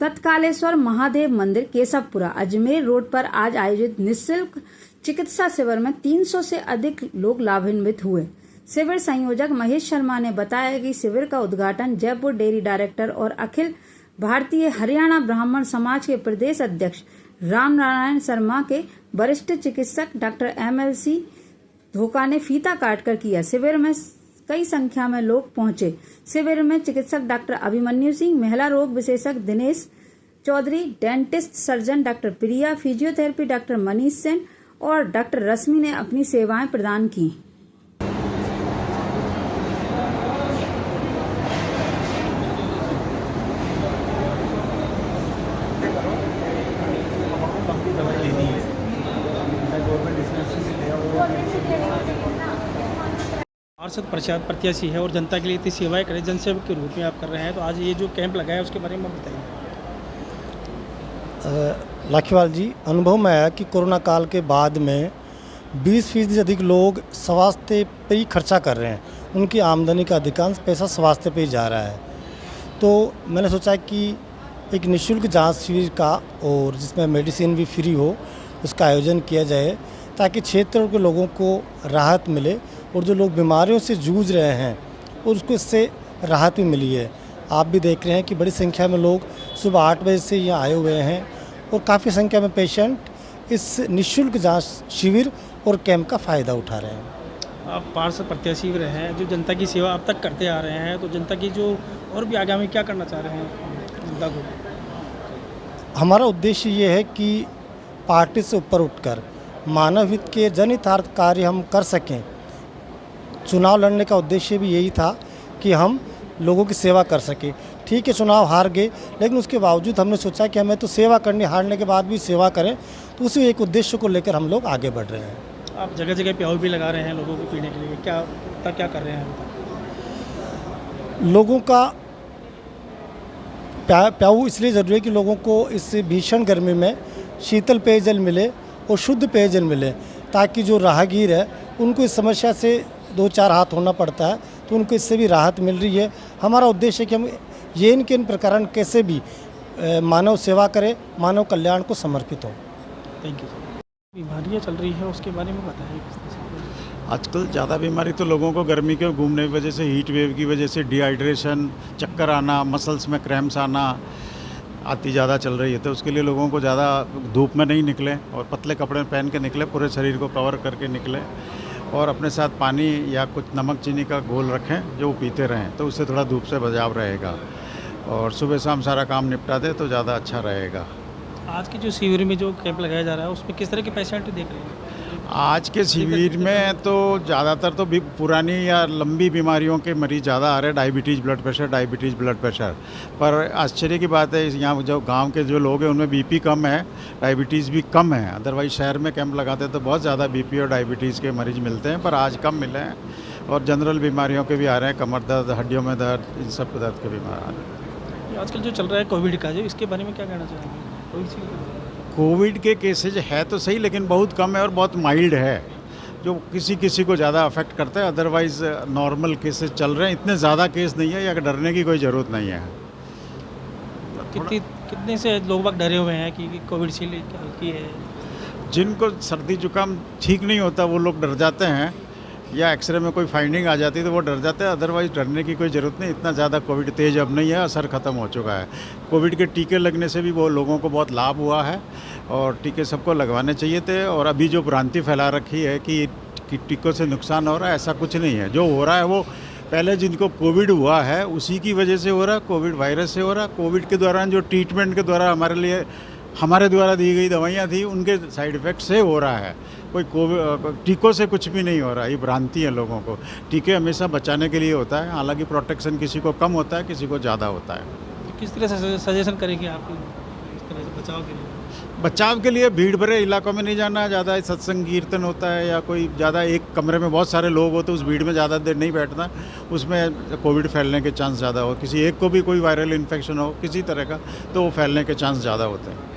तत्कालेश्वर महादेव मंदिर केशवपुरा अजमेर रोड पर आज आयोजित निःशुल्क चिकित्सा शिविर में 300 से अधिक लोग लाभान्वित हुए। शिविर संयोजक महेश शर्मा ने बताया कि शिविर का उद्घाटन जयपुर डेयरी डायरेक्टर और अखिल भारतीय हरियाणा ब्राह्मण समाज के प्रदेश अध्यक्ष राम नारायण शर्मा के वरिष्ठ चिकित्सक डॉक्टर MLC धोखा ने फीता काटकर किया। शिविर में कई संख्या में लोग पहुंचे। शिविर में चिकित्सक डॉक्टर अभिमन्यु सिंह, महिला रोग विशेषज्ञ Dinesh Chaudhary, dentist surgeon doctor Priya, physiotherapy doctor Manish Sen और डॉक्टर रश्मि ने अपनी सेवाएं प्रदान की। पार्षद प्रत्याशी है और जनता के लिए इतनी सेवाएं करें, जनसेवक के रूप में आप कर रहे हैं, तो आज ये जो कैंप लगा है उसके बारे में बताइए। लाखीवाल जी, अनुभव में आया कि कोरोना काल के बाद में 20% से अधिक लोग स्वास्थ्य पे ही खर्चा कर रहे हैं। उनकी आमदनी का अधिकांश पैसा स्वास्थ्य पे ही जा रहा है। तो मैंने सोचा कि एक निःशुल्क जांच शिविर का और जिसमें मेडिसिन भी फ्री हो उसका आयोजन किया जाए ताकि क्षेत्र के लोगों को राहत मिले और जो लोग बीमारियों से जूझ रहे हैं और उसको इससे राहत भी मिली है। आप भी देख रहे हैं कि बड़ी संख्या में लोग सुबह 8 बजे से यहाँ आए हुए हैं और काफ़ी संख्या में पेशेंट इस निःशुल्क जांच शिविर और कैंप का फ़ायदा उठा रहे हैं। आप पार्षद प्रत्याशी रहे हैं, जो जनता की सेवा अब तक करते आ रहे हैं, तो जनता की जो और भी आगामी क्या करना चाह रहे हैं जनता को? हमारा उद्देश्य ये है कि पार्टी से ऊपर उठकर मानव हित के जनहितार्थ कार्य हम कर सकें। चुनाव लड़ने का उद्देश्य भी यही था कि हम लोगों की सेवा कर सकें। ठीक है, चुनाव हार गए, लेकिन उसके बावजूद हमने सोचा कि हमें तो सेवा करनी, हारने के बाद भी सेवा करें। तो उसी एक उद्देश्य को लेकर हम लोग आगे बढ़ रहे हैं। आप जगह जगह प्याऊ भी लगा रहे हैं लोगों को पीने के लिए, क्या कर रहे हैं? लोगों का प्याऊ इसलिए ज़रूरी है कि लोगों को इस भीषण गर्मी में शीतल पेयजल मिले और शुद्ध पेयजल मिले, ताकि जो राहगीर है उनको इस समस्या से 2-4 हाथ होना पड़ता है, तो उनको इससे भी राहत मिल रही है। हमारा उद्देश्य है कि हम ये इनके इन प्रकरण कैसे भी मानव सेवा करें, मानव कल्याण को समर्पित हो। Thank you sir. बीमारियाँ चल रही है उसके बारे में बताइए। आजकल ज़्यादा बीमारी तो लोगों को गर्मी के घूमने की वजह से, हीट वेव की वजह से डिहाइड्रेशन, चक्कर आना, मसल्स में क्रैम्प्स आना आती ज़्यादा चल रही है। तो उसके लिए लोगों को ज़्यादा धूप में नहीं निकलें और पतले कपड़े पहन के निकले, पूरे शरीर को कवर करके निकलें और अपने साथ पानी या कुछ नमक चीनी का घोल रखें जो पीते रहें, तो उससे थोड़ा धूप से बचाव रहेगा। और सुबह शाम सारा काम निपटा दे तो ज़्यादा अच्छा रहेगा। आज के जो शिविर में जो कैंप लगाया जा रहा है उसमें किस तरह के पेशेंट देख रहे हैं? आज के शिविर में तो ज़्यादातर तो भी पुरानी या लंबी बीमारियों के मरीज़ ज़्यादा आ रहे हैं, डायबिटीज़ ब्लड प्रेशर। पर आश्चर्य की बात है, यहाँ जो गांव के जो लोग हैं उनमें बीपी कम है, डायबिटीज़ भी कम है। अदरवाइज़ शहर में कैंप लगाते तो बहुत ज़्यादा बीपी और डायबिटीज़ के मरीज़ मिलते हैं, पर आज कम मिले हैं। और जनरल बीमारियों के भी आ रहे हैं, कमर दर्द, हड्डियों में दर्द, इन सब दर्द के बीमार आ रहे हैं। आजकल जो चल रहा है कोविड का, जो इसके बारे में क्या कहना चाहेंगे? कोविड के केसेज है तो सही, लेकिन बहुत कम है और बहुत माइल्ड है, जो किसी को ज़्यादा अफेक्ट करता है। अदरवाइज़ नॉर्मल केसेस चल रहे हैं, इतने ज़्यादा केस नहीं है, या डरने की कोई ज़रूरत नहीं है। कितने से लोग बाग डरे हुए हैं कि कोविड से हल्की है? जिनको सर्दी जुकाम ठीक नहीं होता वो लोग डर जाते हैं, या एक्सरे में कोई फाइंडिंग आ जाती है तो वो डर जाते हैं। अदरवाइज़ डरने की कोई ज़रूरत नहीं, इतना ज़्यादा कोविड तेज अब नहीं है, असर ख़त्म हो चुका है। कोविड के टीके लगने से भी वो लोगों को बहुत लाभ हुआ है और टीके सबको लगवाने चाहिए थे। और अभी जो भ्रांति फैला रखी है कि टीकों से नुकसान हो रहा है, ऐसा कुछ नहीं है। जो हो रहा है वो पहले जिनको कोविड हुआ है उसी की वजह से हो रहा है, कोविड वायरस से हो रहा है। कोविड के दौरान जो ट्रीटमेंट के द्वारा हमारे द्वारा दी गई दवाइयाँ थी, उनके साइड इफ़ेक्ट से हो रहा है। कोई कोविड टीकों से कुछ भी नहीं हो रहा है, ये भ्रांति है लोगों को। टीके हमेशा बचाने के लिए होता है, हालांकि प्रोटेक्शन किसी को कम होता है, किसी को ज़्यादा होता है। तो किस तरह से सजेशन करेंगे आप इस तरह से बचाव के लिए? बचाव के लिए भीड़ भरे इलाकों में नहीं जाना, ज़्यादा सत्संग कीर्तन होता है या कोई ज़्यादा एक कमरे में बहुत सारे लोग होते हैं, उस भीड़ में ज़्यादा देर नहीं बैठना, उसमें कोविड फैलने के चांस ज़्यादा हो। किसी एक को भी कोई वायरल इन्फेक्शन हो किसी तरह का, तो वो फैलने के चांस ज़्यादा होते हैं।